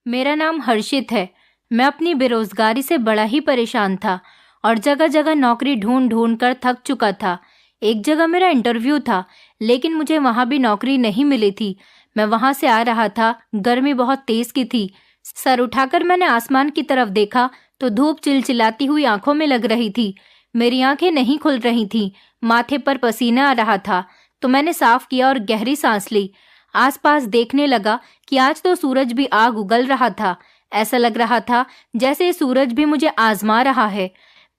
मेरा नाम हर्षित है। मैं अपनी बेरोजगारी से बड़ा ही परेशान था और जगह जगह नौकरी ढूंढ ढूंढ कर थक चुका था। एक जगह मेरा इंटरव्यू था, लेकिन मुझे वहां भी नौकरी नहीं मिली थी। मैं वहां से आ रहा था, गर्मी बहुत तेज की थी। सर उठाकर मैंने आसमान की तरफ देखा तो धूप चिलचिलाती हुई आंखों में लग रही थी। मेरी आंखें नहीं खुल रही थीं, माथे पर पसीना आ रहा था। तो मैंने साफ किया और गहरी सांस ली। आसपास देखने लगा कि आज तो सूरज भी आग उगल रहा था। ऐसा लग रहा था जैसे सूरज भी मुझे आजमा रहा है।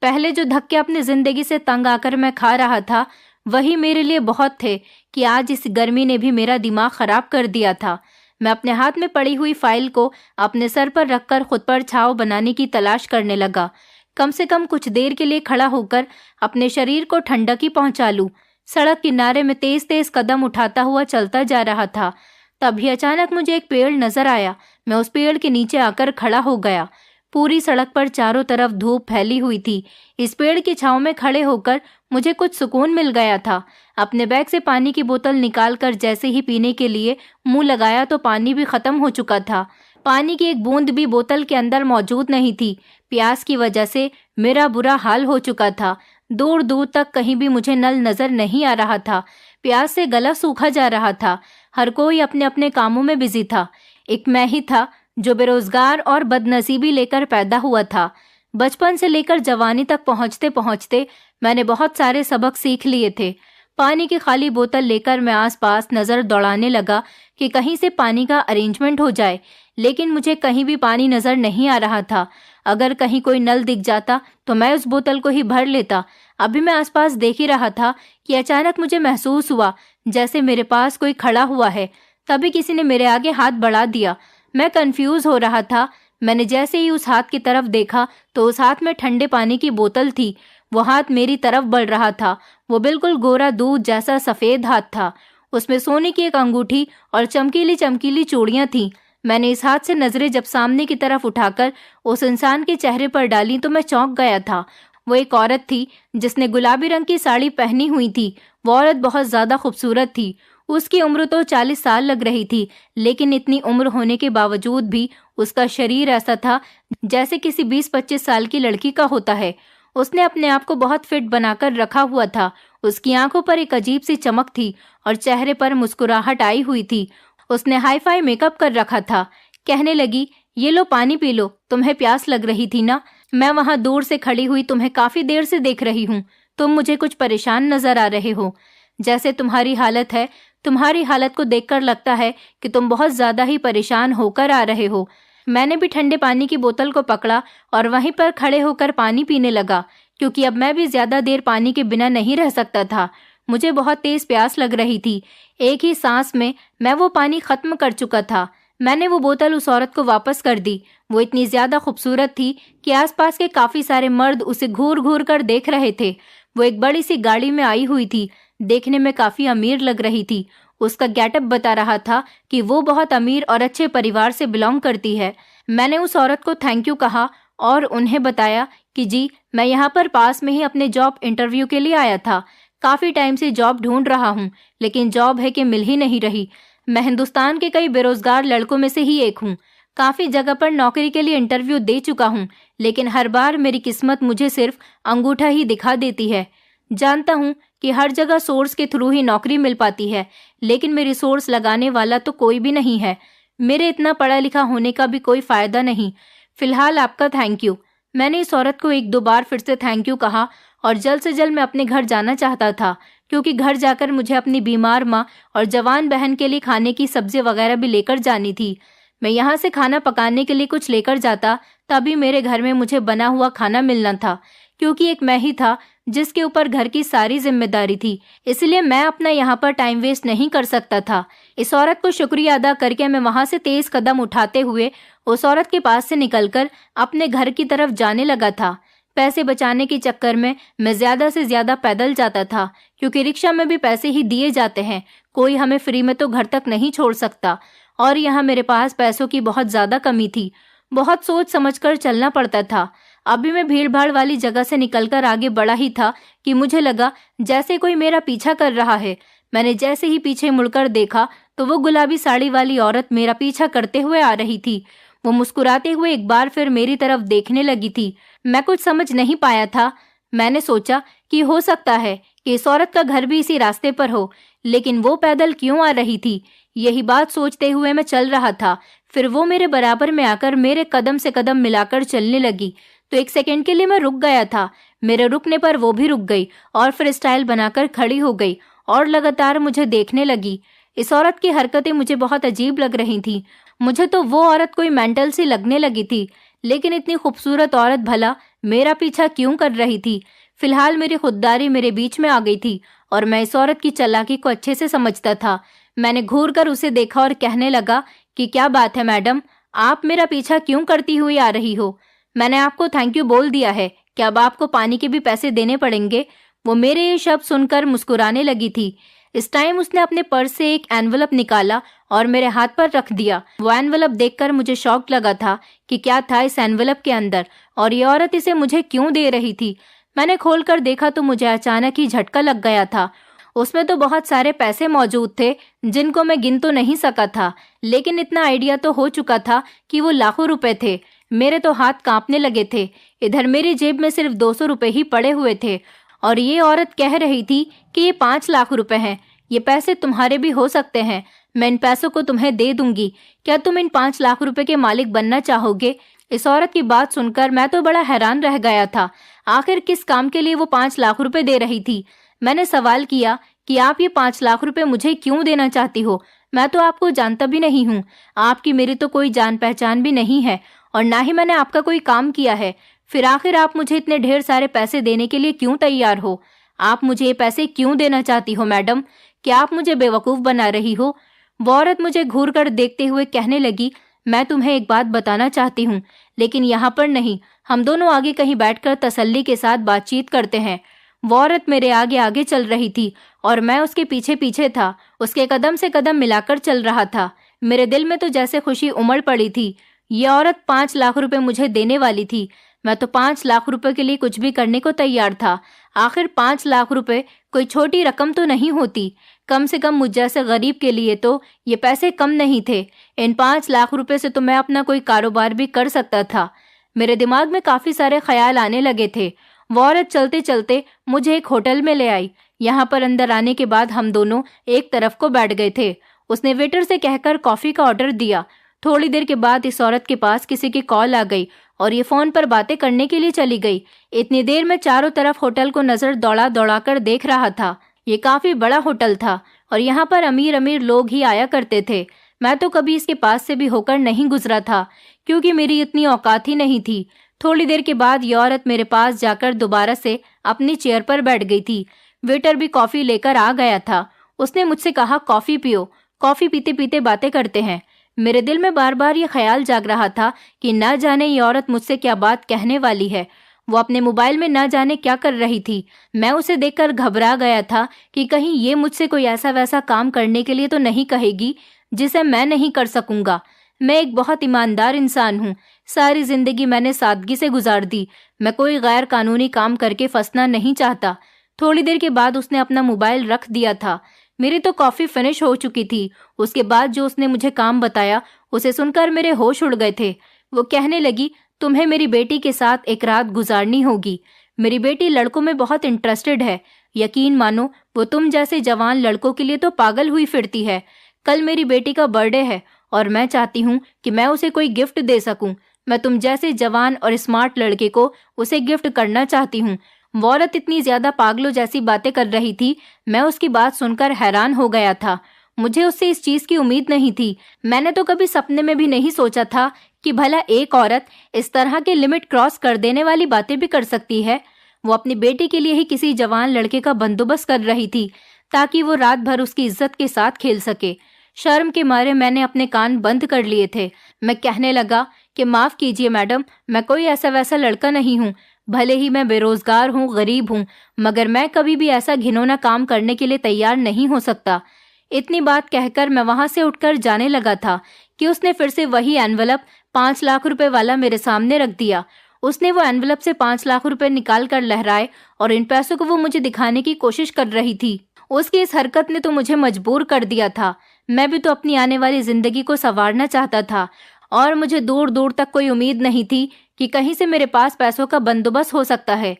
पहले जो धक्के अपनी जिंदगी से तंग आकर मैं खा रहा था, वही मेरे लिए बहुत थे कि आज इस गर्मी ने भी मेरा दिमाग खराब कर दिया था। मैं अपने हाथ में पड़ी हुई फाइल को अपने सर पर रखकर खुद पर छाव बनाने की तलाश करने लगा। कम से कम कुछ देर के लिए खड़ा होकर अपने शरीर को ठंडक ही पहुंचा लूं। सड़क किनारे में तेज तेज कदम उठाता हुआ चलता जा रहा था। तभी अचानक मुझे एक पेड़ नजर आया। मैं उस पेड़ के नीचे आकर खड़ा हो गया। पूरी सड़क पर चारों तरफ धूप फैली हुई थी। इस पेड़ की छांव में खड़े होकर मुझे कुछ सुकून मिल गया था। अपने बैग से पानी की बोतल निकालकर जैसे ही पीने के लिए मुंह लगाया तो पानी भी खत्म हो चुका था। पानी की एक बूंद भी बोतल के अंदर मौजूद नहीं थी। प्यास की वजह से मेरा बुरा हाल हो चुका था। दूर दूर तक कहीं भी मुझे नल नजर नहीं आ रहा था। प्यास से गला सूखा जा रहा था। हर कोई अपने अपने कामों में बिजी था। एक मैं ही था जो बेरोजगार और बदनसीबी लेकर पैदा हुआ था। बचपन से लेकर जवानी तक पहुंचते पहुंचते मैंने बहुत सारे सबक सीख लिए थे। पानी की खाली बोतल लेकर मैं आसपास नजर दौड़ाने लगा कि कहीं से पानी का अरेंजमेंट हो जाए, लेकिन मुझे कहीं भी पानी नजर नहीं आ रहा था। अगर कहीं कोई नल दिख जाता तो मैं उस बोतल को ही भर लेता। अभी मैं आसपास देख ही रहा था कि अचानक मुझे महसूस हुआ जैसे मेरे पास कोई खड़ा हुआ है। तभी किसी ने मेरे आगे हाथ बढ़ा दिया। मैं कंफ्यूज हो रहा था। मैंने जैसे ही उस हाथ की तरफ देखा तो उस हाथ में ठंडे पानी की बोतल थी। वो हाथ मेरी तरफ बढ़ रहा था। वो बिल्कुल गोरा दूध जैसा सफेद हाथ था। उसमें सोने की एक अंगूठी और चमकीली चमकीली चूड़ियां थीं। मैंने इस हाथ से नजरें जब सामने की तरफ उठाकर उस इंसान के चेहरे पर डाली तो मैं चौंक गया था। वो एक औरत थी जिसने गुलाबी रंग की साड़ी पहनी हुई थी। वो औरत बहुत ज्यादा खूबसूरत थी। उसकी उम्र तो 40 साल लग रही थी, लेकिन इतनी उम्र होने के बावजूद भी उसका शरीर ऐसा था जैसे किसी 20-25 साल की लड़की का होता है। उसने अपने आप को बहुत फिट बनाकर रखा हुआ था। उसकी आंखों पर एक अजीब सी चमक थी और चेहरे पर मुस्कुराहट आई हुई थी। उसने हाई फाई मेकअप कर रखा था। कहने लगी, ये लो पानी पी लो, तुम्हें प्यास लग रही थी ना। मैं वहां दूर से खड़ी हुई तुम्हें काफी देर से देख रही हूँ। तुम मुझे कुछ परेशान नजर आ रहे हो। जैसे तुम्हारी हालत है, तुम्हारी हालत को देखकर लगता है कि तुम बहुत ज्यादा ही परेशान होकर आ रहे हो। मैंने भी ठंडे पानी की बोतल को पकड़ा और वहीं पर खड़े होकर पानी पीने लगा, क्योंकि अब मैं भी ज्यादा देर पानी के बिना नहीं रह सकता था। मुझे बहुत तेज प्यास लग रही थी। एक ही सांस में मैं वो पानी खत्म कर चुका था। मैंने वो बोतल उस औरत को वापस कर दी। वो इतनी ज्यादा खूबसूरत थी कि आसपास के काफी सारे मर्द उसे घूर घूर कर देख रहे थे। वो एक बड़ी सी गाड़ी में आई हुई थी। देखने में काफी अमीर लग रही थी। उसका गेटअप बता रहा था कि वो बहुत अमीर और अच्छे परिवार से बिलोंग करती है। मैंने उस औरत को थैंक यू कहा और उन्हें बताया कि जी, मैं यहाँ पर पास में ही अपने जॉब इंटरव्यू के लिए आया था। काफी टाइम से जॉब ढूंढ रहा हूँ, लेकिन जॉब है कि मिल ही नहीं रही। मैं हिंदुस्तान के कई बेरोजगार लड़कों में से ही एक हूँ। काफी जगह पर नौकरी के लिए इंटरव्यू दे चुका हूँ, लेकिन हर बार मेरी किस्मत मुझे सिर्फ अंगूठा ही दिखा देती है। जानता हूँ कि हर जगह सोर्स के थ्रू ही नौकरी मिल पाती है, लेकिन मेरी सोर्स लगाने वाला तो कोई भी नहीं है। मेरे इतना पढ़ा लिखा होने का भी कोई फायदा नहीं। फिलहाल आपका थैंक यू। मैंने इस औरत को 1-2 बार फिर से थैंक यू कहा और जल्द से जल्द मैं अपने घर जाना चाहता था, क्योंकि घर जाकर मुझे अपनी बीमार माँ और जवान बहन के लिए खाने की सब्जी वगैरह भी लेकर जानी थी। मैं यहाँ से खाना पकाने के लिए कुछ लेकर जाता, तभी मेरे घर में मुझे बना हुआ खाना मिलना था, क्योंकि एक मैं ही था जिसके ऊपर घर की सारी जिम्मेदारी थी। इसलिए मैं अपना यहाँ पर टाइम वेस्ट नहीं कर सकता था। इस औरत को शुक्रिया अदा करके मैं वहां से तेज कदम उठाते हुए उस औरत के पास से निकलकर अपने घर की तरफ जाने लगा था। पैसे बचाने के चक्कर में मैं ज्यादा से ज्यादा पैदल जाता था, क्योंकि रिक्शा में भी पैसे ही दिए जाते हैं। कोई हमें फ्री में तो घर तक नहीं छोड़ सकता, और यहाँ मेरे पास पैसों की बहुत ज्यादा कमी थी। बहुत सोच समझकर चलना पड़ता था। अभी मैं भीड़ भाड़ वाली जगह से निकलकर आगे बढ़ा ही था कि मुझे लगा जैसे कोई मेरा पीछा कर रहा है। मैंने जैसे ही पीछे मुड़कर देखा तो वो गुलाबी साड़ी वाली औरत मेरा पीछा करते हुए आ रही थी। वो मुस्कुराते हुए एक बार फिर मेरी तरफ देखने लगी थी। मैं कुछ समझ नहीं पाया था। मैंने सोचा कि हो सकता है कि इस औरत का घर भी इसी रास्ते पर हो, लेकिन वो पैदल क्यों आ रही थी? यही बात सोचते हुए मैं चल रहा था। फिर वो मेरे बराबर में आकर मेरे कदम से कदम मिलाकर चलने लगी। तो एक सेकंड के लिए मैं रुक गया था। मेरे रुकने पर वो भी रुक गई और फिर स्टाइल बनाकर खड़ी हो गई और लगातार मुझे देखने लगी। इस औरत की हरकतें मुझे बहुत अजीब लग रही थी। मुझे तो वो औरत कोई मेंटल सी लगने लगी थी। लेकिन इतनी खूबसूरत औरत भला मेरा पीछा क्यों कर रही थी? फिलहाल मेरी खुददारी मेरे बीच में आ गई थी और मैं इस औरत की चालाकी को अच्छे से समझता था। मैंने घूर कर उसे देखा और कहने लगा कि क्या बात है मैडम, आप मेरा पीछा क्यों करती हुई आ रही हो? मैंने आपको थैंक यू बोल दिया है, क्या अब आपको पानी के भी पैसे देने पड़ेंगे? वो मेरे ये शब्द सुनकर मुस्कुराने लगी थी। इस टाइम उसने अपने पर्स से एक एनवलप निकाला और मेरे हाथ पर रख दिया। वो एनवलप देखकर मुझे शॉक लगा था कि क्या था इस एनवलप के अंदर और ये औरत इसे मुझे क्यों दे रही थी। मैंने खोलकर देखा तो मुझे अचानक ही झटका लग गया था। उसमें तो बहुत सारे पैसे मौजूद थे जिनको मैं गिन तो नहीं सका था, लेकिन इतना आइडिया तो हो चुका था कि वो लाखों रुपए थे। मेरे तो हाथ कांपने लगे थे। इधर मेरी जेब में सिर्फ 200 रुपए ही पड़े हुए थे और ये औरत कह रही थी कि ये 5 लाख रुपए हैं, ये पैसे तुम्हारे भी हो सकते हैं, मैं इन पैसों को तुम्हें दे दूंगी, क्या तुम इन 5 लाख रुपए के मालिक बनना चाहोगे? इस औरत की बात सुनकर मैं तो बड़ा हैरान रह गया था। आखिर किस काम के लिए वो 5 लाख रुपए दे रही थी? मैंने सवाल किया कि आप ये 5 लाख रुपए मुझे क्यों देना चाहती हो? मैं तो आपको जानता भी नहीं हूँ, आपकी मेरी तो कोई जान पहचान भी नहीं है और ना ही मैंने आपका कोई काम किया है। फिर आखिर आप मुझे इतने ढेर सारे पैसे देने के लिए क्यों तैयार हो? आप मुझे ये पैसे क्यों देना चाहती हो मैडम? क्या आप मुझे बेवकूफ बना रही हो? वो औरत मुझे घूर कर देखते हुए कहने लगी, मैं तुम्हें एक बात बताना चाहती हूँ, लेकिन यहाँ पर नहीं, हम दोनों आगे कहीं बैठकर तसल्ली के साथ बातचीत करते हैं। वो औरत मेरे आगे आगे चल रही थी और मैं उसके पीछे पीछे था। उसके कदम से कदम मिलाकर चल रहा था। मेरे दिल में तो जैसे खुशी उमड़ पड़ी थी। ये औरत 5 लाख रुपए मुझे देने वाली थी। मैं तो 5 लाख रुपए के लिए कुछ भी करने को तैयार था। आखिर 5 लाख रुपए कोई छोटी रकम तो नहीं होती। कम से कम मुझ जैसे गरीब के लिए तो ये पैसे कम नहीं थे। इन 5 लाख रुपए से तो मैं अपना कोई कारोबार भी कर सकता था। मेरे दिमाग में काफी सारे ख्याल आने लगे थे। वो औरत चलते चलते मुझे एक होटल में ले आई। यहाँ पर अंदर आने के बाद हम दोनों एक तरफ को बैठ गए थे। उसने वेटर से कहकर कॉफी का ऑर्डर दिया। थोड़ी देर के बाद इस औरत के पास किसी की कॉल आ गई और ये फोन पर बातें करने के लिए चली गई। इतनी देर में चारों तरफ होटल को नजर दौड़ा दौड़ा कर देख रहा था। ये काफी बड़ा होटल था और यहाँ पर अमीर अमीर लोग ही आया करते थे। मैं तो कभी इसके पास से भी होकर नहीं गुजरा था क्योंकि मेरी इतनी औकात ही नहीं थी। थोड़ी देर के बाद ये औरत मेरे पास जाकर दोबारा से अपनी चेयर पर बैठ गई थी। वेटर भी कॉफी लेकर आ गया था। उसने मुझसे कहा, कॉफी पियो, कॉफी पीते पीते बातें करते हैं। मेरे दिल में बार बार ये ख्याल जाग रहा था कि न जाने ये औरत मुझसे क्या बात कहने वाली है। वो अपने मोबाइल में न जाने क्या कर रही थी। मैं उसे देखकर घबरा गया था कि कहीं ये मुझसे कोई ऐसा वैसा काम करने के लिए तो नहीं कहेगी जिसे मैं नहीं कर सकूंगा। मैं एक बहुत ईमानदार इंसान हूँ। सारी जिंदगी मैंने सादगी से गुजार दी। मैं कोई गैर कानूनी काम करके फंसना नहीं चाहता। थोड़ी देर के बाद उसने अपना मोबाइल रख दिया था। मेरी तो कॉफी फिनिश हो चुकी थी। उसके बाद जो उसने मुझे काम बताया उसे सुनकर मेरे होश उड़ गए थे। वो कहने लगी, तुम्हें मेरी बेटी के साथ एक रात गुजारनी होगी। मेरी बेटी लड़कों में बहुत इंटरेस्टेड है। यकीन मानो वो तुम जैसे जवान लड़कों के लिए तो पागल हुई फिरती है। कल मेरी बेटी का बर्थडे है और मैं चाहती हूँ कि मैं उसे कोई गिफ्ट दे सकूं। मैं तुम जैसे जवान और स्मार्ट लड़के को उसे गिफ्ट करना चाहती हूँ। वो औरत इतनी ज्यादा पागलों जैसी बातें कर रही थी। मैं उसकी बात सुनकर हैरान हो गया था। मुझे उससे इस चीज की उम्मीद नहीं थी। मैंने तो कभी सपने में भी नहीं सोचा था कि भला एक औरत इस तरह के लिमिट क्रॉस कर देने वाली बातें भी कर सकती है। वो अपनी बेटी के लिए ही किसी जवान लड़के का बंदोबस्त कर रही थी ताकि वो रात भर उसकी इज्जत के साथ खेल सके। शर्म के मारे मैंने अपने कान बंद कर लिए थे। मैं कहने लगा कि माफ कीजिए मैडम, मैं कोई ऐसा वैसा लड़का नहीं हूँ। भले ही मैं बेरोजगार हूँ, गरीब हूँ, मगर मैं कभी भी ऐसा घिनौना काम करने के लिए तैयार नहीं हो सकता। इतनी बात कहकर मैं वहां से उठकर जाने लगा था कि उसने फिर से वही एनवलप 5 लाख रुपए वाला मेरे सामने रख दिया। उसने वो एनवलप से 5 लाख रुपए निकाल कर लहराए और इन पैसों को वो मुझे दिखाने की कोशिश कर रही थी। उसकी इस हरकत ने तो मुझे मजबूर कर दिया था। मैं भी तो अपनी आने वाली जिंदगी को संवारना चाहता था और मुझे दूर दूर तक कोई उम्मीद नहीं थी कि कहीं से मेरे पास पैसों का बंदोबस्त हो सकता है।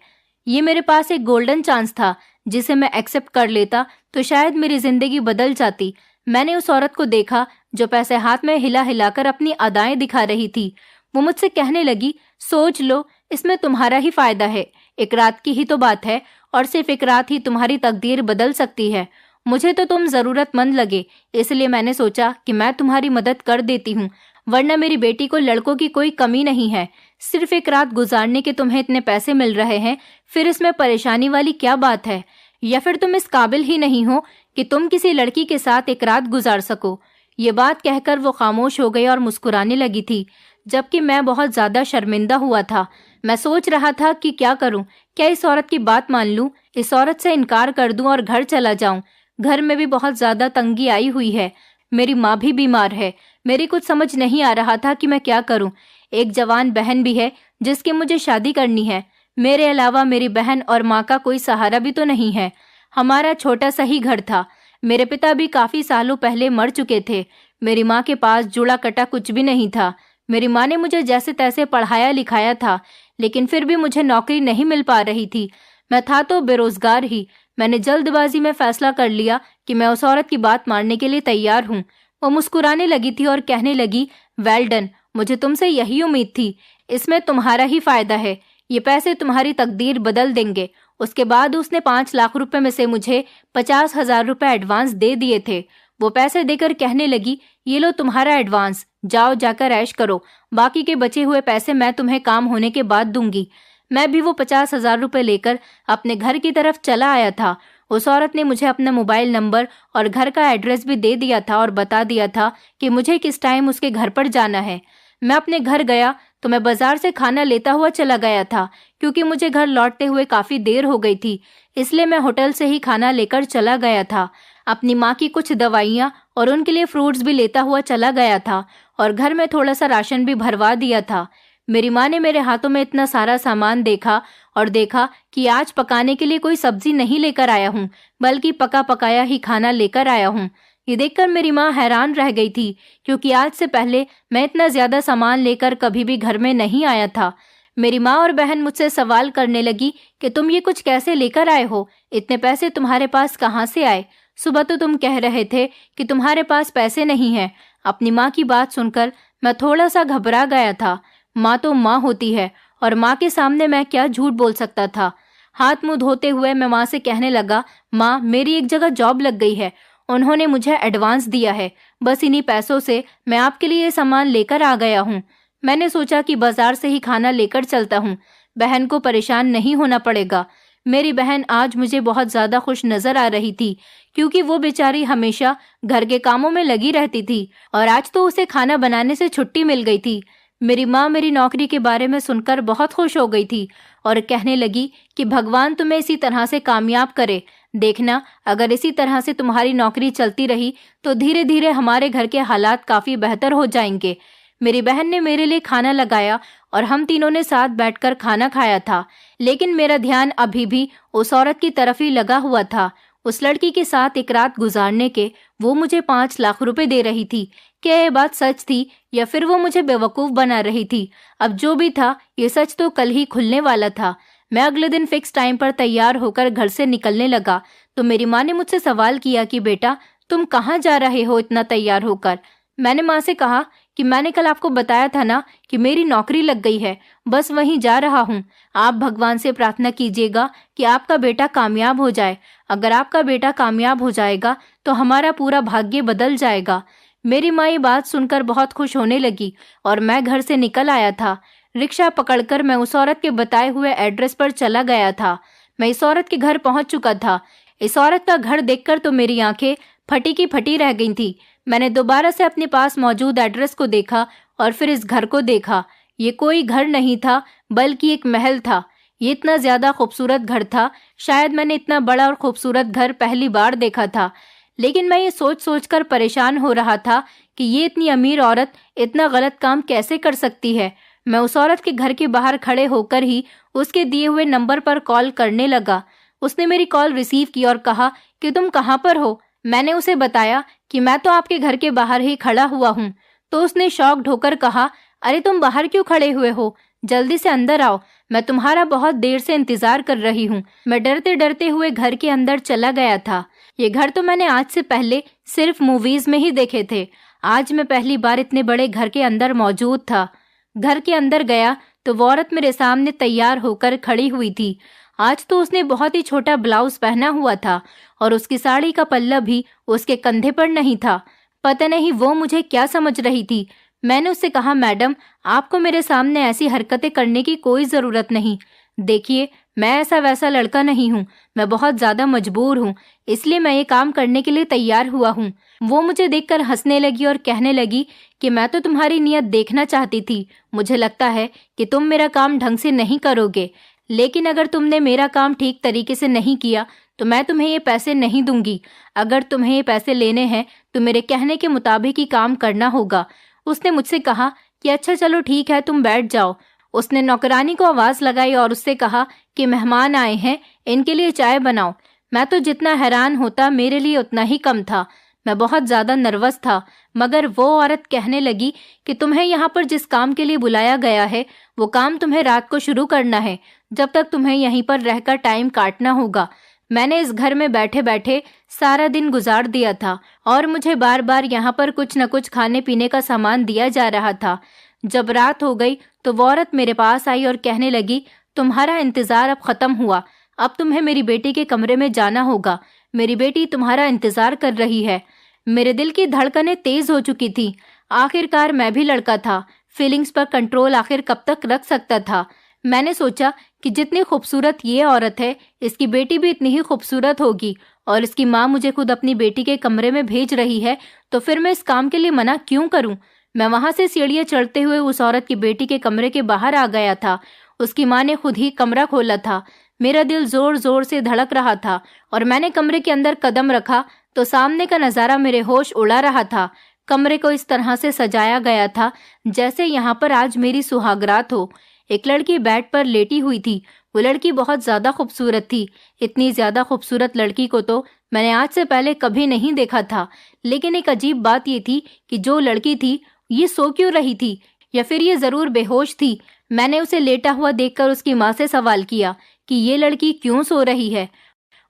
ये मेरे पास एक गोल्डन चांस था जिसे मैं एक्सेप्ट कर लेता तो शायद मेरी जिंदगी बदल जाती। मैंने उस औरत को देखा जो पैसे हाथ में हिला हिलाकर अपनी अदाएं दिखा रही थी। वो मुझसे कहने लगी, सोच लो, इसमें तुम्हारा ही फायदा है। एक रात की ही तो बात है और सिर्फ एक रात ही तुम्हारी तकदीर बदल सकती है। मुझे तो तुम जरूरतमंद लगे, इसलिए मैंने सोचा कि मैं तुम्हारी मदद कर देती हूँ, वरना मेरी बेटी को लड़कों की कोई कमी नहीं है। सिर्फ एक रात गुजारने के तुम्हें इतने पैसे मिल रहे हैं, फिर इसमें परेशानी वाली क्या बात है? या फिर तुम इस काबिल ही नहीं हो कि तुम किसी लड़की के साथ एक रात गुजार सको? ये बात कहकर वो खामोश हो गई और मुस्कुराने लगी थी, जबकि मैं बहुत ज्यादा शर्मिंदा हुआ था। मैं सोच रहा था कि क्या करूं, क्या इस औरत की बात मान लूं, इस औरत से इनकार कर दूं और घर चला जाऊं। घर में भी बहुत ज्यादा तंगी आई हुई है, मेरी माँ भी बीमार है। मेरी कुछ समझ नहीं आ रहा था कि मैं क्या करूं। एक जवान बहन भी है जिसकी मुझे शादी करनी है। मेरे अलावा मेरी बहन और माँ का कोई सहारा भी तो नहीं है। हमारा छोटा सा ही घर था। मेरे पिता भी काफी सालों पहले मर चुके थे। मेरी माँ के पास जुड़ा कटा कुछ भी नहीं था। मेरी माँ ने मुझे जैसे तैसे पढ़ाया लिखाया था, लेकिन फिर भी मुझे नौकरी नहीं मिल पा रही थी। मैं था तो बेरोजगार ही। मैंने जल्दबाजी में फैसला कर लिया कि मैं उस औरत की बात मानने के लिए तैयार हूँ। वो मुस्कुराने लगी थी और कहने लगी, वेल डन, मुझे तुमसे यही उम्मीद थी। इसमें तुम्हारा ही फायदा है। ये पैसे तुम्हारी तकदीर बदल देंगे। उसके बाद उसने 5 लाख रुपए में से मुझे 50,000 रुपए एडवांस दे दिए थे। वो पैसे देकर कहने लगी, ये लो तुम्हारा एडवांस, जाओ जाकर ऐश करो, बाकी के बचे हुए पैसे मैं तुम्हें काम होने के बाद दूंगी। मैं भी वो 50,000 रुपए लेकर अपने घर की तरफ चला आया था। उस औरत ने मुझे अपना मोबाइल नंबर और घर का एड्रेस भी दे दिया था और बता दिया था कि मुझे किस टाइम उसके घर पर जाना है। मैं अपने घर गया तो मैं बाजार से खाना लेता हुआ चला गया था, क्योंकि मुझे घर लौटते हुए काफी देर हो गई थी। इसलिए मैं होटल से ही खाना लेकर चला गया था। अपनी माँ की कुछ दवाइयाँ और उनके लिए फ्रूट्स भी लेता हुआ चला गया था और घर में थोड़ा सा राशन भी भरवा दिया था। मेरी माँ ने मेरे हाथों में इतना सारा सामान देखा और देखा कि आज पकाने के लिए कोई सब्जी नहीं लेकर आया हूँ, बल्कि पका पकाया ही खाना लेकर आया हूँ। ये देखकर मेरी माँ हैरान रह गई थी, क्योंकि आज से पहले मैं इतना ज्यादा सामान लेकर कभी भी घर में नहीं आया था। मेरी माँ और बहन मुझसे सवाल करने लगी कि तुम ये कुछ कैसे लेकर आए हो, इतने पैसे तुम्हारे पास कहाँ से आए? सुबह तो तुम कह रहे थे कि तुम्हारे पास पैसे नहीं हैं। अपनी माँ की बात सुनकर मैं थोड़ा सा घबरा गया था। माँ तो माँ होती है और माँ के सामने मैं क्या झूठ बोल सकता था। हाथ मुंह धोते हुए मैं माँ से कहने लगा, माँ, मेरी एक जगह जॉब लग गई है, उन्होंने मुझे एडवांस दिया है, बस इन्हीं पैसों से मैं आपके लिए ये सामान लेकर आ गया हूँ। मैंने सोचा कि बाजार से ही खाना लेकर चलता हूँ, बहन को परेशान नहीं होना पड़ेगा। मेरी बहन आज मुझे बहुत ज्यादा खुश नजर आ रही थी, क्योंकि वो बेचारी हमेशा घर के कामों में लगी रहती थी और आज तो उसे खाना बनाने से छुट्टी मिल गई थी। मेरी माँ मेरी नौकरी के बारे में सुनकर बहुत खुश हो गई थी और कहने लगी कि भगवान तुम्हें इसी तरह से कामयाब करे। देखना, अगर इसी तरह से तुम्हारी नौकरी चलती रही तो धीरे धीरे हमारे घर के हालात काफी बेहतर हो जाएंगे। मेरी बहन ने मेरे लिए खाना लगाया और हम तीनों ने साथ बैठकर खाना खाया था, लेकिन मेरा ध्यान अभी भी उस औरत की तरफ ही लगा हुआ था। उस लड़की के साथ एक रात गुजारने के वो मुझे 5 लाख रुपए दे रही थी। क्या ये बात सच थी या फिर वो मुझे बेवकूफ बना रही थी? अब जो भी था, ये सच तो कल ही खुलने वाला था। मैं अगले दिन फिक्स टाइम पर तैयार होकर घर से निकलने लगा तो मेरी माँ ने मुझसे सवाल किया कि बेटा, तुम कहाँ जा रहे हो इतना तैयार होकर? मैंने माँ से कहा कि मैंने कल आपको बताया था ना कि मेरी नौकरी लग गई है, बस वहीं जा रहा हूँ। आप भगवान से प्रार्थना कीजिएगा कि आपका बेटा कामयाब हो जाए। अगर आपका बेटा कामयाब हो जाएगा तो हमारा पूरा भाग्य बदल जाएगा। मेरी माँ ये बात सुनकर बहुत खुश होने लगी और मैं घर से निकल आया था। रिक्शा पकड़कर मैं उस औरत के बताए हुए एड्रेस पर चला गया था। मैं इस औरत के घर पहुंच चुका था। इस औरत का घर देखकर तो मेरी आंखें फटी की फटी रह गई थी। मैंने दोबारा से अपने पास मौजूद एड्रेस को देखा और फिर इस घर को देखा। ये कोई घर नहीं था, बल्कि एक महल था। ये इतना ज्यादा खूबसूरत घर था, शायद मैंने इतना बड़ा और खूबसूरत घर पहली बार देखा था। लेकिन मैं ये सोच सोचकर परेशान हो रहा था कि ये इतनी अमीर औरत इतना गलत काम कैसे कर सकती है। मैं उस औरत के घर के बाहर खड़े होकर ही उसके दिए हुए नंबर पर कॉल करने लगा। उसने मेरी कॉल रिसीव की और कहा कि तुम कहाँ पर हो? मैंने उसे बताया कि मैं तो आपके घर के बाहर ही खड़ा हुआ हूँ। तो उसने शॉक होकर कहा, अरे तुम बाहर क्यों खड़े हुए हो? जल्दी से अंदर आओ, मैं तुम्हारा बहुत देर से इंतजार कर रही हूँ। मैं डरते डरते हुए घर के अंदर चला गया था। ये घर तो मैंने आज से पहले सिर्फ मूवीज में ही देखे थे। आज मैं पहली बार इतने बड़े घर के अंदर मौजूद था। घर के अंदर गया तो वो औरत मेरे सामने तैयार होकर खड़ी हुई थी। आज तो उसने बहुत ही छोटा ब्लाउज पहना हुआ था और उसकी साड़ी का पल्ला भी उसके कंधे पर नहीं था। पता नहीं वो मुझे क्या समझ रही थी। मैंने उससे कहा, मैडम आपको मेरे सामने ऐसी हरकतें करने की कोई ज़रूरत नहीं। देखिए मैं ऐसा वैसा लड़का नहीं हूँ, मैं बहुत ज़्यादा मजबूर हूँ, इसलिए मैं ये काम करने के लिए तैयार हुआ हूँ। वो मुझे देखकर हंसने लगी और कहने लगी कि मैं तो तुम्हारी नीयत देखना चाहती थी। मुझे लगता है कि तुम मेरा काम ढंग से नहीं करोगे, लेकिन अगर तुमने मेरा काम ठीक तरीके से नहीं किया तो मैं तुम्हें ये पैसे नहीं दूंगी। अगर तुम्हें ये पैसे लेने हैं तो मेरे कहने के मुताबिक ही काम करना होगा। उसने मुझसे कहा कि अच्छा चलो ठीक है, तुम बैठ जाओ। उसने नौकरानी को आवाज़ लगाई और उससे कहा कि मेहमान आए हैं, इनके लिए चाय बनाओ। मैं तो जितना हैरान होता मेरे लिए उतना ही कम था। मैं बहुत ज़्यादा नर्वस था, मगर वो औरत कहने लगी कि तुम्हें यहाँ पर जिस काम के लिए बुलाया गया है वो काम तुम्हें रात को शुरू करना है। जब तक तुम्हें यहीं पर रहकर टाइम काटना होगा। मैंने इस घर में बैठे बैठे सारा दिन गुजार दिया था और मुझे बार बार यहाँ पर कुछ न कुछ खाने पीने का सामान दिया जा रहा था। जब रात हो गई तो वो औरत मेरे पास आई और कहने लगी, तुम्हारा इंतज़ार अब ख़त्म हुआ, अब तुम्हें मेरी बेटी के कमरे में जाना होगा। मेरी बेटी तुम्हारा इंतज़ार कर रही है। मेरे दिल की धड़कनें तेज़ हो चुकी थी। आखिरकार मैं भी लड़का था, फीलिंग्स पर कंट्रोल आखिर कब तक रख सकता था। मैंने सोचा कि जितनी खूबसूरत ये औरत है, इसकी बेटी भी इतनी ही खूबसूरत होगी और इसकी माँ मुझे खुद अपनी बेटी के कमरे में भेज रही है, तो फिर मैं इस काम के लिए मना क्यों करूं? मैं वहां से सीढ़ियां चढ़ते हुए उस औरत की बेटी के कमरे के बाहर आ गया था। उसकी माँ ने खुद ही कमरा खोला था। मेरा दिल जोर जोर से धड़क रहा था और मैंने कमरे के अंदर कदम रखा तो सामने का नज़ारा मेरे होश उड़ा रहा था। कमरे को इस तरह से सजाया गया था जैसे यहाँ पर आज मेरी सुहागरात हो। एक लड़की बेड पर लेटी हुई थी। वो लड़की बहुत ज़्यादा खूबसूरत थी। इतनी ज़्यादा खूबसूरत लड़की को तो मैंने आज से पहले कभी नहीं देखा था। लेकिन एक अजीब बात ये थी कि जो लड़की थी ये सो क्यों रही थी, या फिर ये ज़रूर बेहोश थी। मैंने उसे लेटा हुआ देखकर उसकी माँ से सवाल किया कि ये लड़की क्यों सो रही है।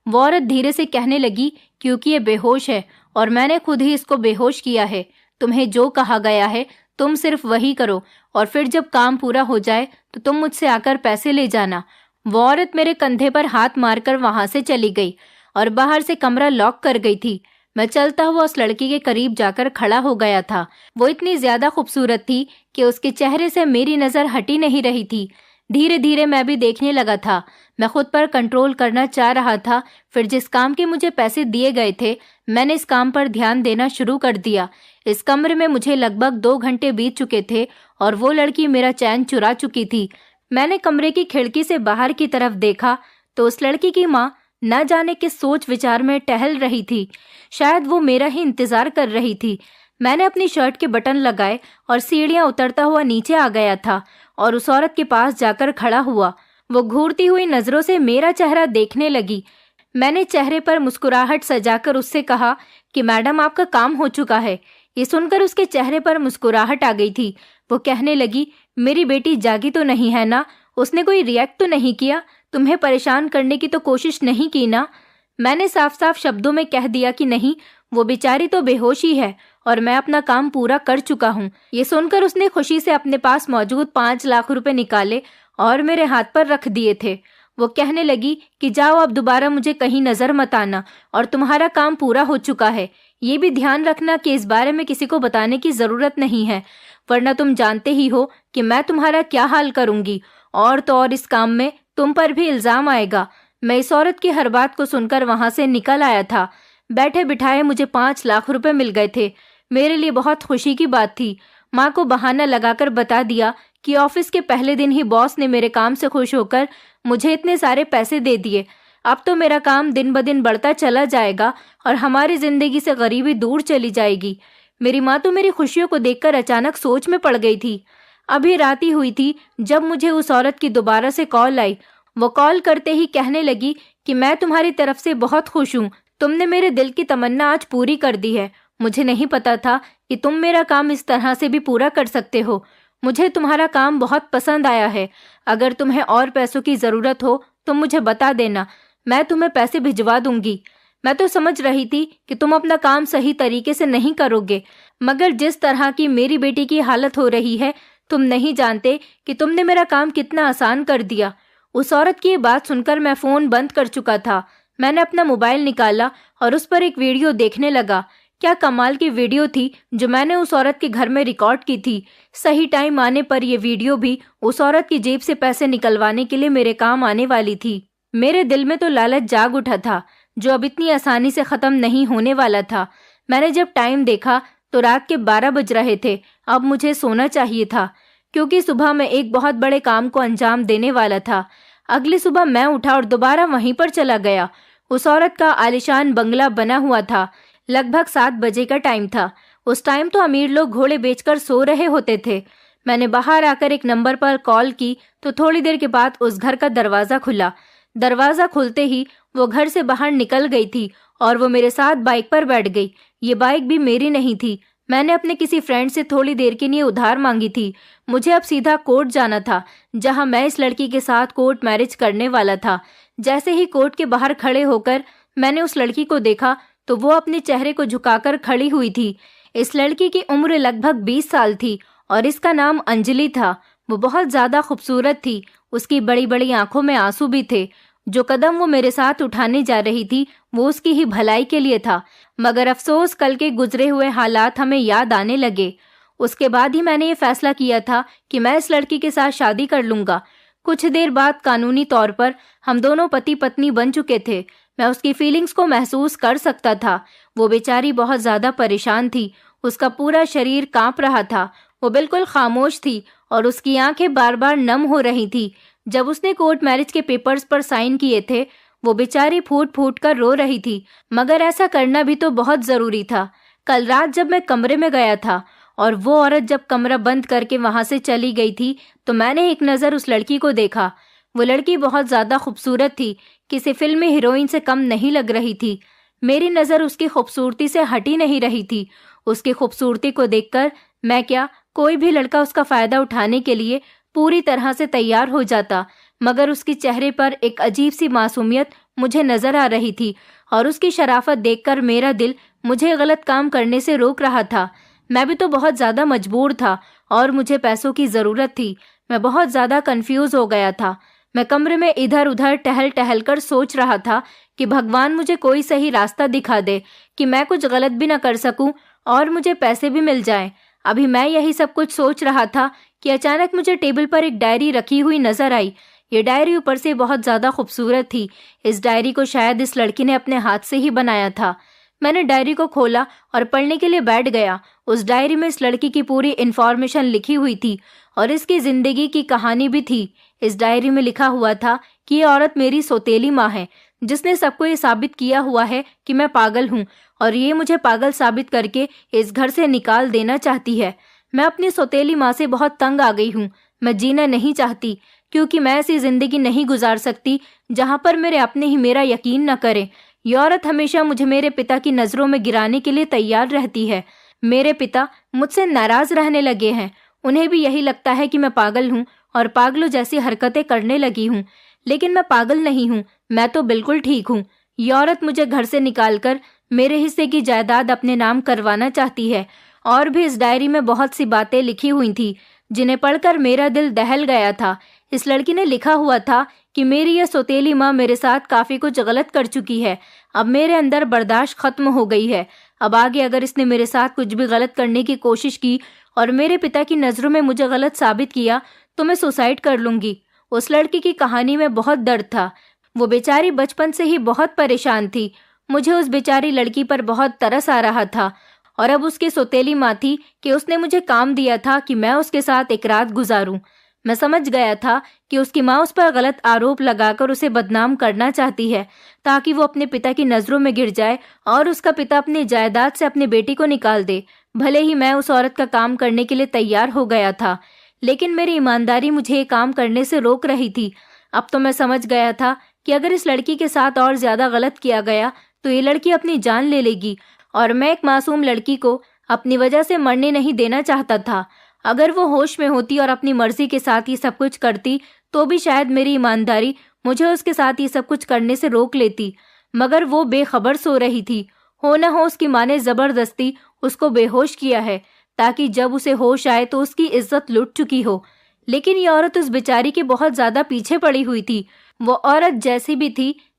वो औरत धीरे से कहने लगी, क्योंकि ये बेहोश है और मैंने खुद ही इसको बेहोश किया है। तुम्हें जो कहा गया है तुम सिर्फ वही करो और फिर जब काम पूरा हो जाए तो तुम मुझसे आकर पैसे ले जाना। वो औरत मेरे कंधे पर हाथ मारकर वहां से चली गई और बाहर से कमरा लॉक कर गई थी। मैं चलता हुआ उस लड़की के करीब जाकर खड़ा हो गया था। वो इतनी ज्यादा खूबसूरत थी कि उसके चेहरे से मेरी नजर हटी नहीं रही थी। धीरे धीरे मैं भी देखने लगा था। मैं खुद पर कंट्रोल करना चाह रहा था। फिर जिस काम के मुझे पैसे दिए गए थे मैंने इस काम पर ध्यान देना शुरू कर दिया। इस कमरे में मुझे लगभग 2 घंटे बीत चुके थे और वो लड़की मेरा चैन चुरा चुकी थी। मैंने कमरे की खिड़की से बाहर की तरफ देखा तो उस लड़की की माँ न जाने किस सोच विचार में टहल रही थी। शायद वो मेरा ही इंतजार कर रही थी। मैंने अपनी शर्ट के बटन लगाए और सीढ़ियां उतरता हुआ नीचे आ गया था और उस औरत के पास जाकर खड़ा हुआ। वो घूरती हुई नजरों से मेरा चेहरा देखने लगी। मैंने चेहरे पर मुस्कुराहट सजाकर उससे कहा कि मैडम आपका काम हो चुका है। ये सुनकर उसके चेहरे पर मुस्कुराहट आ गई थी। वो कहने लगी, मेरी बेटी जागी तो नहीं है ना? उसने कोई रिएक्ट तो नहीं किया? तुम्हें परेशान करने की तो कोशिश नहीं की ना? मैंने साफ साफ शब्दों में कह दिया कि नहीं, वो बेचारी तो बेहोश ही है और मैं अपना काम पूरा कर चुका हूँ। ये सुनकर उसने खुशी से अपने पास मौजूद 5 लाख रुपए निकाले और मेरे हाथ पर रख दिए थे। वो कहने लगी कि जाओ अब दोबारा मुझे कहीं नजर मत आना और तुम्हारा काम पूरा हो चुका है। ये भी ध्यान रखना कि इस बारे में किसी को बताने की जरूरत नहीं है, वरना तुम जानते ही हो कि मैं तुम्हारा क्या हाल करूंगी। और तो और इस काम में तुम पर भी इल्जाम आएगा। मैं इस औरत की हर बात को सुनकर वहां से निकल आया था। बैठे बिठाए मुझे 5 लाख रुपए मिल गए थे। मेरे लिए बहुत खुशी की बात थी। माँ को बहाना लगाकर बता दिया कि ऑफिस के पहले दिन ही बॉस ने मेरे काम से खुश होकर मुझे इतने सारे पैसे दे दिए। अब तो मेरा काम दिन ब दिन बढ़ता चला जाएगा और हमारी जिंदगी से गरीबी दूर चली जाएगी। मेरी माँ तो मेरी खुशियों को देखकर अचानक सोच में पड़ गई थी। अभी रात ही हुई थी जब मुझे उस औरत की दोबारा से कॉल आई। वो कॉल करते ही कहने लगी कि मैं तुम्हारी तरफ से बहुत खुश हूँ, तुमने मेरे दिल की तमन्ना आज पूरी कर दी है। मुझे नहीं पता था कि तुम मेरा काम इस तरह से भी पूरा कर सकते हो। मुझे तुम्हारा काम बहुत पसंद आया है। अगर तुम्हें और पैसों की ज़रूरत हो तो मुझे बता देना, मैं तुम्हें पैसे भिजवा दूंगी। मैं तो समझ रही थी कि तुम अपना काम सही तरीके से नहीं करोगे, मगर जिस तरह की मेरी बेटी की हालत हो रही है, तुम नहीं जानते कि तुमने मेरा काम कितना आसान कर दिया। उस औरत की ये बात सुनकर मैं फ़ोन बंद कर चुका था। मैंने अपना मोबाइल निकाला और उस पर एक वीडियो देखने लगा। क्या कमाल की वीडियो थी जो मैंने उस औरत के घर में रिकॉर्ड की थी। सही टाइम आने पर यह वीडियो भी उस औरत की जेब से पैसे निकलवाने के लिए मेरे काम आने वाली थी। मेरे दिल में तो लालच जाग उठा था, जो अब इतनी आसानी से ख़त्म नहीं होने वाला था। मैंने जब टाइम देखा तो रात के 12 बज रहे थे। अब मुझे सोना चाहिए था, क्योंकि सुबह मैं एक बहुत बड़े काम को अंजाम देने वाला था। अगली सुबह मैं उठा और दोबारा वहीं पर चला गया। उस औरत का आलीशान बंगला बना हुआ था। लगभग 7 बजे का टाइम था। उस टाइम तो अमीर लोग घोड़े बेचकर सो रहे होते थे। मैंने बाहर आकर एक नंबर पर कॉल की तो थोड़ी देर के बाद उस घर का दरवाज़ा खुला। दरवाज़ा खुलते ही वो घर से बाहर निकल गई थी और वो मेरे साथ बाइक पर बैठ गई। ये बाइक भी मेरी नहीं थी, मैंने अपने किसी फ्रेंड से थोड़ी देर के लिए उधार मांगी थी। मुझे अब सीधा कोर्ट जाना था, जहां मैं इस लड़की के साथ कोर्ट मैरिज करने वाला था। जैसे ही कोर्ट के बाहर खड़े होकर मैंने उस लड़की को देखा तो वो अपने चेहरे को झुकाकर खड़ी हुई थी। इस लड़की की उम्र लगभग 20 साल थी और इसका नाम अंजलि था। वो बहुत ज़्यादा खूबसूरत थी। उसकी बड़ी बड़ी आंखों में आंसू भी थे। जो कदम वो मेरे साथ उठाने जा रही थी वो उसकी ही भलाई के लिए था, मगर अफसोस कल के गुजरे हुए हालात हमें याद आने लगे। उसके बाद ही मैंने ये फैसला किया था कि मैं इस लड़की के साथ शादी कर लूँगा। कुछ देर बाद कानूनी तौर पर हम दोनों पति पत्नी बन चुके थे। मैं उसकी फीलिंग्स को महसूस कर सकता था। वो बेचारी बहुत ज़्यादा परेशान थी। उसका पूरा शरीर कांप रहा था। वो बिल्कुल खामोश थी और उसकी आंखें बार बार नम हो रही थी। जब उसने कोर्ट मैरिज के पेपर्स पर साइन किए थे, वो बेचारी फूट फूट कर रो रही थी, मगर ऐसा करना भी तो बहुत ज़रूरी था। कल रात जब मैं कमरे में गया था और वो औरत जब कमरा बंद करके वहाँ से चली गई थी, तो मैंने एक नज़र उस लड़की को देखा। वो लड़की बहुत ज़्यादा खूबसूरत थी, किसी फिल्मी हीरोइन से कम नहीं लग रही थी। मेरी नज़र उसकी खूबसूरती से हटी नहीं रही थी। उसकी खूबसूरती को देखकर मैं क्या, कोई भी लड़का उसका फ़ायदा उठाने के लिए पूरी तरह से तैयार हो जाता, मगर उसके चेहरे पर एक अजीब सी मासूमियत मुझे नज़र आ रही थी और उसकी शराफत देखकर मेरा दिल मुझे गलत काम करने से रोक रहा था। मैं भी तो बहुत ज़्यादा मजबूर था और मुझे पैसों की ज़रूरत थी। मैं बहुत ज़्यादा कंफ्यूज हो गया था। मैं कमरे में इधर उधर टहल टहल कर सोच रहा था कि भगवान मुझे कोई सही रास्ता दिखा दे कि मैं कुछ गलत भी न कर सकूं और मुझे पैसे भी मिल जाएं। अभी मैं यही सब कुछ सोच रहा था कि अचानक मुझे टेबल पर एक डायरी रखी हुई नजर आई। ये डायरी ऊपर से बहुत ज़्यादा खूबसूरत थी। इस डायरी को शायद इस लड़की ने अपने हाथ से ही बनाया था। मैंने डायरी को खोला और पढ़ने के लिए बैठ गया। उस डायरी में इस लड़की की पूरी इन्फॉर्मेशन लिखी हुई थी और इसकी ज़िंदगी की कहानी भी थी। इस डायरी में लिखा हुआ था कि ये औरत मेरी सौतेली माँ है, जिसने सबको ये साबित किया हुआ है कि मैं पागल हूँ और ये मुझे पागल साबित करके इस घर से निकाल देना चाहती है। मैं अपनी सौतेली माँ से बहुत तंग आ गई हूँ। मैं जीना नहीं चाहती, क्योंकि मैं ऐसी ज़िंदगी नहीं गुजार सकती जहाँ पर मेरे अपने ही मेरा यकीन न करें। ये औरत हमेशा मुझे मेरे पिता की नज़रों में गिराने के लिए तैयार रहती है। मेरे पिता मुझसे नाराज़ रहने लगे हैं। उन्हें भी यही लगता है कि मैं पागल हूँ और पागलों जैसी हरकतें करने लगी हूँ, लेकिन मैं पागल नहीं हूँ। मैं तो बिल्कुल ठीक हूँ। ये औरत मुझे घर से निकालकर मेरे हिस्से की जायदाद अपने नाम करवाना चाहती है। और भी इस डायरी में बहुत सी बातें लिखी हुई थी जिन्हें पढ़कर मेरा दिल दहल गया था। इस लड़की ने लिखा हुआ था कि मेरी यह सौतेली माँ मेरे साथ काफ़ी कुछ गलत कर चुकी है। अब मेरे अंदर बर्दाश्त खत्म हो गई है। अब आगे अगर इसने मेरे साथ कुछ भी गलत करने की कोशिश की और मेरे पिता की नज़रों में मुझे गलत साबित किया तो मैं सुसाइड कर लूँगी। उस लड़की की कहानी में बहुत दर्द था। वो बेचारी बचपन से ही बहुत परेशान थी। मुझे उस बेचारी लड़की पर बहुत तरस आ रहा था और अब उसकी सौतेली माँ थी कि उसने मुझे काम दिया था कि मैं उसके साथ एक रात गुजारूं। मैं समझ गया था कि उसकी माँ उस पर गलत आरोप लगाकर उसे बदनाम करना चाहती है, ताकि वो अपने पिता की नज़रों में गिर जाए और उसका पिता अपनी जायदाद से अपनी बेटी को निकाल दे। भले ही मैं उस औरत का काम करने के लिए तैयार हो गया था, लेकिन मेरी ईमानदारी मुझे ये काम करने से रोक रही थी। अब तो मैं समझ गया था कि अगर इस लड़की के साथ और ज़्यादा गलत किया गया तो ये लड़की अपनी जान ले लेगी, और मैं एक मासूम लड़की को अपनी वजह से मरने नहीं देना चाहता था। अगर वो होश में होती और अपनी मर्जी के साथ ये सब कुछ करती तो भी शायद मेरी ईमानदारी मुझे उसके साथ ये सब कुछ करने से रोक लेती, मगर वो बेखबर सो रही थी। हो न हो उसकी माँ ने जबरदस्ती उसको बेहोश किया है, ताकि जब उसे होश आए तो उसकी इज्जत लुट चुकी हो। लेकिन ये औरत उस बेचारी के बहुत ज्यादा पीछे पड़ी हुई थी। वो औरत जैसी भी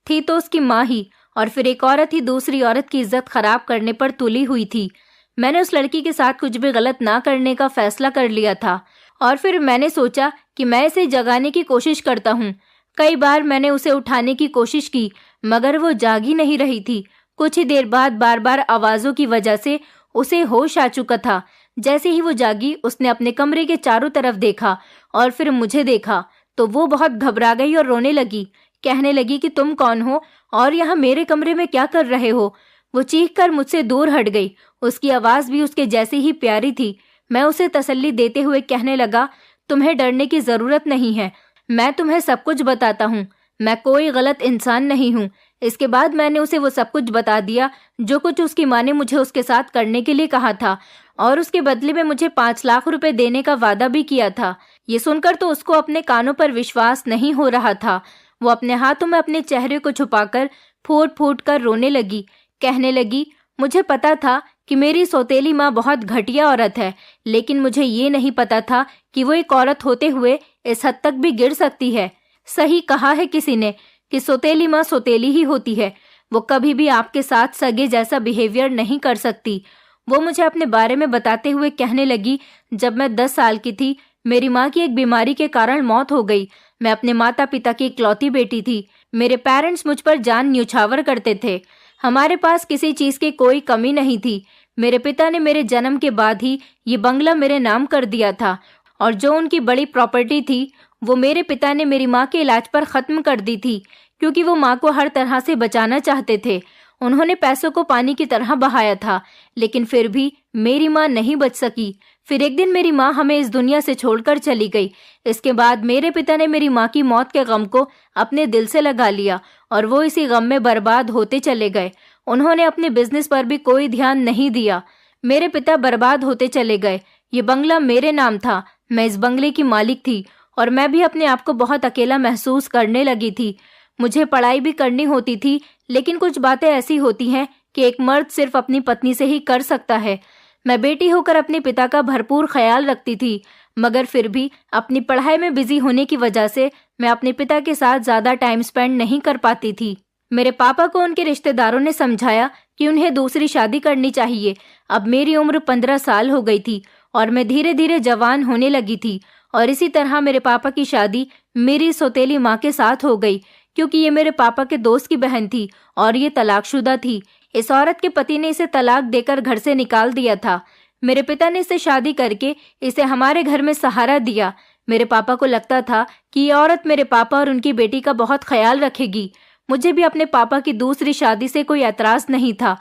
थी तो उसकी माँ ही, और फिर एक औरत ही दूसरी औरत की इज्जत खराब करने पर तुली हुई थी। मैंने उस लड़की के साथ कुछ भी गलत ना करने का फैसला कर लिया था, और फिर मैंने सोचा कि मैं इसे जगाने की कोशिश करता हूँ। कई बार मैंने उसे उठाने की कोशिश की, मगर वो जाग ही नहीं रही थी। कुछ ही देर बाद बार बार आवाज़ों की वजह से उसे होश आ चुका था। जैसे ही वो जागी, उसने अपने कमरे के चारों तरफ देखा और फिर मुझे देखा, तो वो बहुत घबरा गई और रोने लगी। कहने लगी कि तुम कौन हो और यहाँ मेरे कमरे में क्या कर रहे हो। वो चीखकर मुझसे दूर हट गई। उसकी आवाज़ भी उसके जैसी ही प्यारी थी। मैं उसे तसल्ली देते हुए कहने लगा, तुम्हें डरने की ज़रूरत नहीं है, मैं तुम्हें सब कुछ बताता हूँ, मैं कोई गलत इंसान नहीं हूँ। इसके बाद मैंने उसे वो सब कुछ बता दिया जो कुछ उसकी माँ ने मुझे उसके साथ करने के लिए कहा था, और उसके बदले में मुझे 5 लाख रुपए देने का वादा भी किया था। ये सुनकर तो उसको अपने कानों पर विश्वास नहीं हो रहा था। वो अपने हाथों में अपने चेहरे को छुपाकर फूट फूट कर रोने लगी। कहने लगी, मुझे पता था कि मेरी सौतेली माँ बहुत घटिया औरत है, लेकिन मुझे ये नहीं पता था कि वो एक औरत होते हुए इस हद तक भी गिर सकती है। सही कहा है किसी ने कि सौतेली माँ सौतेली ही होती है। वो कभी भी आपके साथ सगे जैसा बिहेवियर नहीं कर सकती। वो मुझे अपने बारे में बताते हुए कहने लगी, जब मैं 10 साल की थी, मेरी माँ की एक बीमारी के कारण मौत हो गई। मैं अपने माता पिता की इकलौती बेटी थी। मेरे पेरेंट्स मुझ पर जान न्यौछावर करते थे। हमारे पास किसी चीज़ की कोई कमी नहीं थी। मेरे पिता ने मेरे जन्म के बाद ही ये बंगला मेरे नाम कर दिया था, और जो उनकी बड़ी प्रॉपर्टी थी वो मेरे पिता ने मेरी माँ के इलाज पर ख़त्म कर दी थी, क्योंकि वो माँ को हर तरह से बचाना चाहते थे। उन्होंने पैसों को पानी की तरह बहाया था, लेकिन फिर भी मेरी माँ नहीं बच सकी। फिर एक दिन मेरी माँ हमें इस दुनिया से छोड़कर चली गई। इसके बाद मेरे पिता ने मेरी माँ की मौत के गम को अपने दिल से लगा लिया, और वो इसी गम में बर्बाद होते चले गए। उन्होंने अपने बिजनेस पर भी कोई ध्यान नहीं दिया। मेरे पिता बर्बाद होते चले गए। ये बंगला मेरे नाम था, मैं इस बंगले की मालिक थी, और मैं भी अपने आप को बहुत अकेला महसूस करने लगी थी। मुझे पढ़ाई भी करनी होती थी, लेकिन कुछ बातें ऐसी होती हैं कि एक मर्द सिर्फ अपनी पत्नी से ही कर सकता है। मैं बेटी होकर अपने पिता का भरपूर ख्याल रखती थी, मगर फिर भी अपनी पढ़ाई में बिजी होने की वजह से मैं अपने पिता के साथ ज़्यादा टाइम स्पेंड नहीं कर पाती थी। मेरे पापा को उनके रिश्तेदारों ने समझाया कि उन्हें दूसरी शादी करनी चाहिए। अब मेरी उम्र 15 साल हो गई थी और मैं धीरे धीरे जवान होने लगी थी, और इसी तरह मेरे पापा की शादी मेरी सौतेली माँ के साथ हो गई, क्योंकि ये मेरे पापा के दोस्त की बहन थी और ये तलाकशुदा थी। इस औरत के पति ने इसे तलाक देकर घर से निकाल दिया था। मेरे पिता ने इससे शादी करके इसे हमारे घर में सहारा दिया। मेरे पापा को लगता था कि ये औरत मेरे पापा और उनकी बेटी का बहुत ख्याल रखेगी। मुझे भी अपने पापा की दूसरी शादी से कोई एतराज़ नहीं था,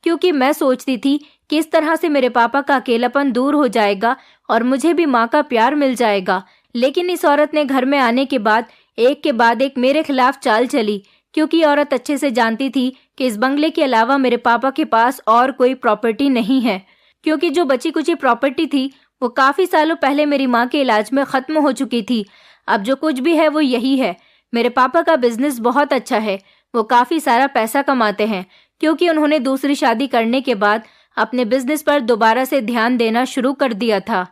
क्योंकि मैं सोचती थी कि इस तरह से मेरे पापा का अकेलापन दूर हो जाएगा और मुझे भी माँ का प्यार मिल जाएगा। लेकिन इस औरत ने घर में आने के बाद एक के बाद एक मेरे खिलाफ चाल चली, क्योंकि औरत अच्छे से जानती थी कि इस बंगले के अलावा मेरे पापा के पास और कोई प्रॉपर्टी नहीं है, क्योंकि जो बची कुची प्रॉपर्टी थी वो काफ़ी सालों पहले मेरी माँ के इलाज में ख़त्म हो चुकी थी। अब जो कुछ भी है वो यही है। मेरे पापा का बिजनेस बहुत अच्छा है, वो काफ़ी सारा पैसा कमाते हैं, क्योंकि उन्होंने दूसरी शादी करने के बाद अपने बिजनेस पर दोबारा से ध्यान देना शुरू कर दिया था।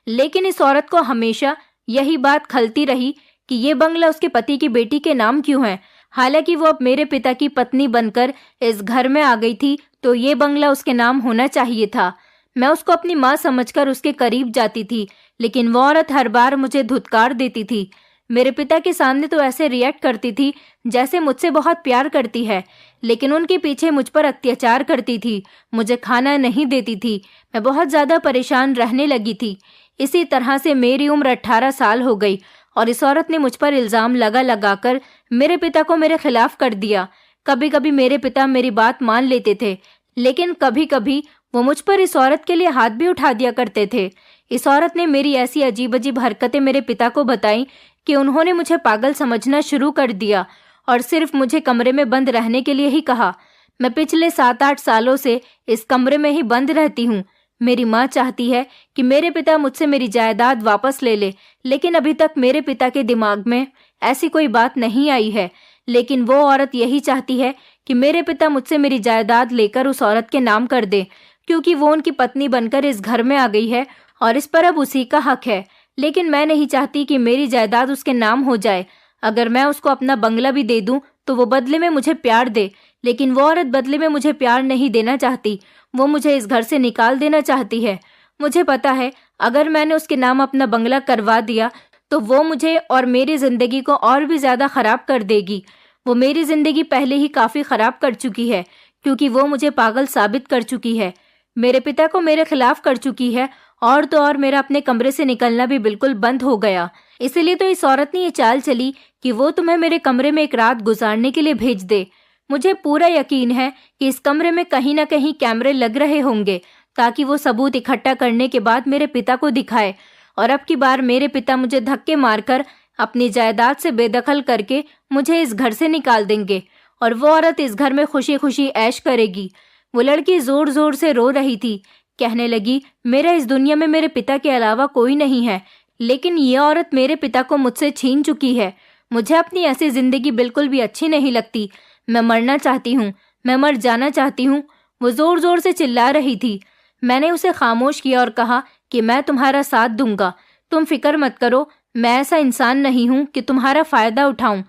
लेकिन इस औरत को हमेशा यही बात खलती रही कि ये बंगला उसके पति की बेटी के नाम क्यों है। हालांकि वो अब मेरे पिता की पत्नी बनकर इस घर में आ गई थी, तो ये बंगला उसके नाम होना चाहिए था। मैं उसको अपनी माँ समझकर उसके करीब जाती थी, लेकिन वो औरत हर बार मुझे धुतकार देती थी। मेरे पिता के सामने तो ऐसे रिएक्ट करती थी जैसे मुझसे बहुत प्यार करती है, लेकिन उनके पीछे मुझ पर अत्याचार करती थी, मुझे खाना नहीं देती थी। मैं बहुत ज़्यादा परेशान रहने लगी थी। इसी तरह से मेरी उम्र 18 साल हो गई और इस औरत ने मुझ पर इल्ज़ाम लगाकर मेरे पिता को मेरे खिलाफ कर दिया। कभी कभी मेरे पिता मेरी बात मान लेते थे, लेकिन कभी कभी वो मुझ पर इस औरत के लिए हाथ भी उठा दिया करते थे। इस औरत ने मेरी ऐसी अजीब अजीब हरकतें मेरे पिता को बताई कि उन्होंने मुझे पागल समझना शुरू कर दिया और सिर्फ मुझे कमरे में बंद रहने के लिए ही कहा। मैं पिछले 7-8 सालों से इस कमरे में ही बंद रहती हूँ। मेरी माँ चाहती है कि मेरे पिता मुझसे मेरी जायदाद वापस ले ले, लेकिन अभी तक मेरे पिता के दिमाग में ऐसी कोई बात नहीं आई है। लेकिन वो औरत यही चाहती है कि मेरे पिता मुझसे मेरी जायदाद लेकर उस औरत के नाम कर दे, क्योंकि वो उनकी पत्नी बनकर इस घर में आ गई है और इस पर अब उसी का हक है। लेकिन मैं नहीं चाहती कि मेरी जायदाद उसके नाम हो जाए। अगर मैं उसको अपना बंगला भी दे दूं तो वो बदले में मुझे प्यार दे, लेकिन वो औरत बदले में मुझे प्यार नहीं देना चाहती। वो मुझे इस घर से निकाल देना चाहती है। मुझे पता है अगर मैंने उसके नाम अपना बंगला करवा दिया तो वो मुझे और मेरी जिंदगी को और भी ज्यादा खराब कर देगी। वो मेरी जिंदगी पहले ही काफी खराब कर चुकी है, क्योंकि वो मुझे पागल साबित कर चुकी है, मेरे पिता को मेरे खिलाफ कर चुकी है, और तो और मेरा अपने कमरे से निकलना भी बिल्कुल बंद हो गया। इसीलिए तो इस औरत ने ये चाल चली कि वो तुम्हें मेरे कमरे में एक रात गुजारने के लिए भेज दे। मुझे पूरा यकीन है कि इस कमरे में कहीं ना कहीं कैमरे लग रहे होंगे, ताकि वो सबूत इकट्ठा करने के बाद मेरे पिता को दिखाए, और अब की बार मेरे पिता मुझे धक्के मारकर अपनी जायदाद से बेदखल करके मुझे इस घर से निकाल देंगे, और वो औरत इस घर में खुशी खुशी ऐश करेगी। वो लड़की जोर जोर से रो रही थी, कहने लगी, मेरा इस दुनिया में मेरे पिता के अलावा कोई नहीं है, लेकिन ये औरत मेरे पिता को मुझसे छीन चुकी है। मुझे अपनी ऐसी जिंदगी बिल्कुल भी अच्छी नहीं लगती। मैं मरना चाहती हूँ, मैं मर जाना चाहती हूँ। वो जोर जोर से चिल्ला रही थी। मैंने उसे खामोश किया और कहा कि मैं तुम्हारा साथ दूंगा, तुम फिक्र मत करो, मैं ऐसा इंसान नहीं हूँ कि तुम्हारा फायदा उठाऊं।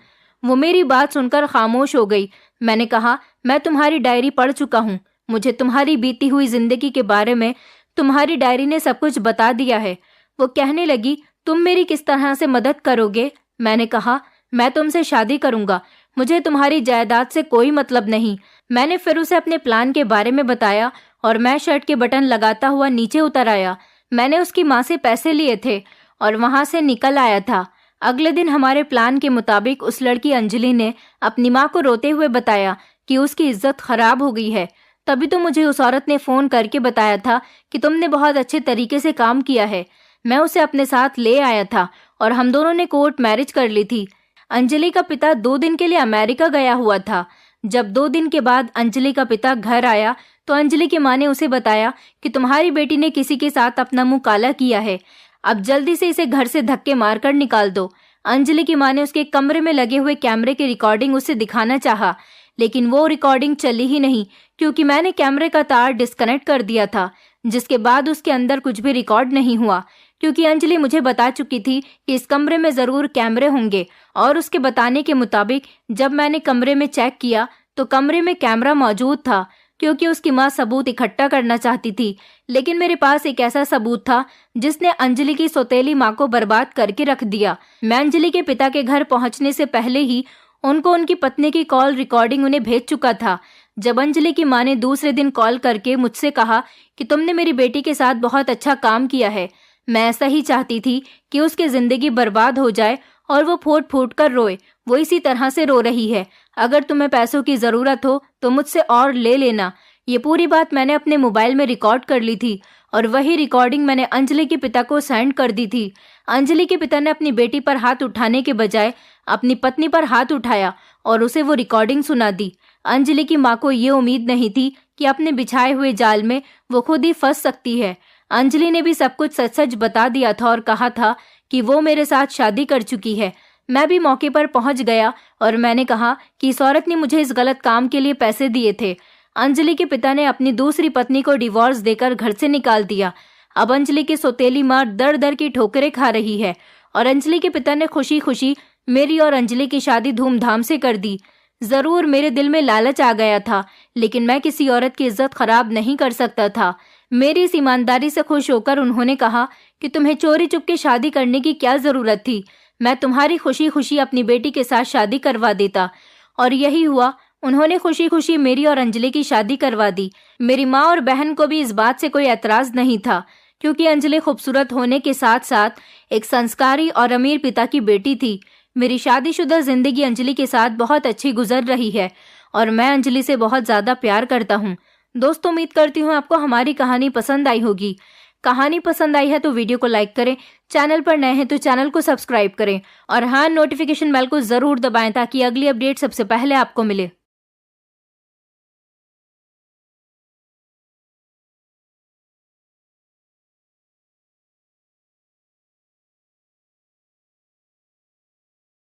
वो मेरी बात सुनकर खामोश हो गई। मैंने कहा, मैं तुम्हारी डायरी पढ़ चुका हूँ, मुझे तुम्हारी बीती हुई जिंदगी के बारे में तुम्हारी डायरी ने सब कुछ बता दिया है। वो कहने लगी, तुम मेरी किस तरह से मदद करोगे? मैंने कहा, मैं तुमसे शादी करूंगा, मुझे तुम्हारी जायदाद से कोई मतलब नहीं। मैंने फिर उसे अपने प्लान के बारे में बताया और मैं शर्ट के बटन लगाता हुआ नीचे उतर आया। मैंने उसकी माँ से पैसे लिए थे और वहां से निकल आया था। अगले दिन हमारे प्लान के मुताबिक उस लड़की अंजलि ने अपनी माँ को रोते हुए बताया कि उसकी इज्जत खराब हो गई है। तभी तो मुझे उस औरत ने फोन करके बताया था कि तुमने बहुत अच्छे तरीके से काम किया है। मैं उसे अपने साथ ले आया था और हम दोनों ने कोर्ट मैरिज कर ली थी। अंजलि का पिता 2 दिन के लिए अमेरिका गया हुआ था। जब 2 दिन के बाद अंजलि का पिता घर आया तो अंजलि की माँ ने उसे बताया कि तुम्हारी बेटी ने किसी के साथ अपना मुंह काला किया है, अब जल्दी से इसे घर से धक्के मारकर निकाल दो। अंजलि की माँ ने उसके कमरे में लगे हुए कैमरे की रिकॉर्डिंग उसे दिखाना चाहा, लेकिन वो रिकॉर्डिंग चली ही नहीं, क्योंकि मैंने कैमरे का तार डिस्कनेक्ट कर दिया था, जिसके बाद उसके अंदर कुछ भी रिकॉर्ड नहीं हुआ, क्योंकि अंजलि मुझे बता चुकी थी कि इस कमरे में जरूर कैमरे होंगे। और उसके बताने के मुताबिक जब मैंने कमरे में चेक किया तो कमरे में कैमरा मौजूद था, क्योंकि उसकी माँ सबूत इकट्ठा करना चाहती थी। लेकिन मेरे पास एक ऐसा सबूत था जिसने अंजलि की सौतेली माँ को बर्बाद करके रख दिया। मैं अंजलि के पिता के घर पहुंचने से पहले ही उनको उनकी पत्नी की कॉल रिकॉर्डिंग उन्हें भेज चुका था। जब अंजलि की माँ ने दूसरे दिन कॉल करके मुझसे कहा कि तुमने मेरी बेटी के साथ बहुत अच्छा काम किया है, मैं ऐसा ही चाहती थी कि उसकी जिंदगी बर्बाद हो जाए और वो फूट फूट कर रोए। वो इसी तरह से रो रही है। अगर तुम्हें पैसों की जरूरत हो तो मुझसे और ले लेना। ये पूरी बात मैंने अपने मोबाइल में रिकॉर्ड कर ली थी और वही रिकॉर्डिंग मैंने अंजलि के पिता को सेंड कर दी थी। अंजलि के पिता ने अपनी बेटी पर हाथ उठाने के बजाय अपनी पत्नी पर हाथ उठाया और उसे वो रिकॉर्डिंग सुना दी। अंजलि की माँ को ये उम्मीद नहीं थी कि अपने बिछाए हुए जाल में वो खुद ही फंस सकती है। अंजलि ने भी सब कुछ सच सच बता दिया था और कहा था कि वो मेरे साथ शादी कर चुकी है। मैं भी मौके पर पहुंच गया और मैंने कहा कि इस औरत ने मुझे इस गलत काम के लिए पैसे दिए थे। अंजलि के पिता ने अपनी दूसरी पत्नी को डिवोर्स देकर घर से निकाल दिया। अब अंजलि की सौतेली माँ दर दर की ठोकरें खा रही है और अंजलि के पिता ने खुशी खुशी मेरी और अंजलि की शादी धूमधाम से कर दी। जरूर मेरे दिल में लालच आ गया था, लेकिन मैं किसी औरत की इज्जत खराब नहीं कर सकता था। मेरी इस ईमानदारी से खुश होकर उन्होंने कहा कि तुम्हें चोरी चुपके शादी करने की क्या जरूरत थी, मैं तुम्हारी खुशी खुशी अपनी बेटी के साथ शादी करवा देता। और यही हुआ, उन्होंने खुशी खुशी मेरी और अंजलि की शादी करवा दी। मेरी माँ और बहन को भी इस बात से कोई एतराज नहीं था, क्योंकि अंजलि खूबसूरत होने के साथ साथ एक संस्कारी और अमीर पिता की बेटी थी। मेरी शादीशुदा जिंदगी अंजलि के साथ बहुत अच्छी गुजर रही है और मैं अंजलि से बहुत ज्यादा प्यार करता हूँ। दोस्तों, उम्मीद करती हूँ आपको हमारी कहानी पसंद आई होगी। कहानी पसंद आई है तो वीडियो को लाइक करें, चैनल पर नए हैं तो चैनल को सब्सक्राइब करें और हाँ, नोटिफिकेशन बेल को जरूर दबाएं ताकि अगली अपडेट सबसे पहले आपको मिले।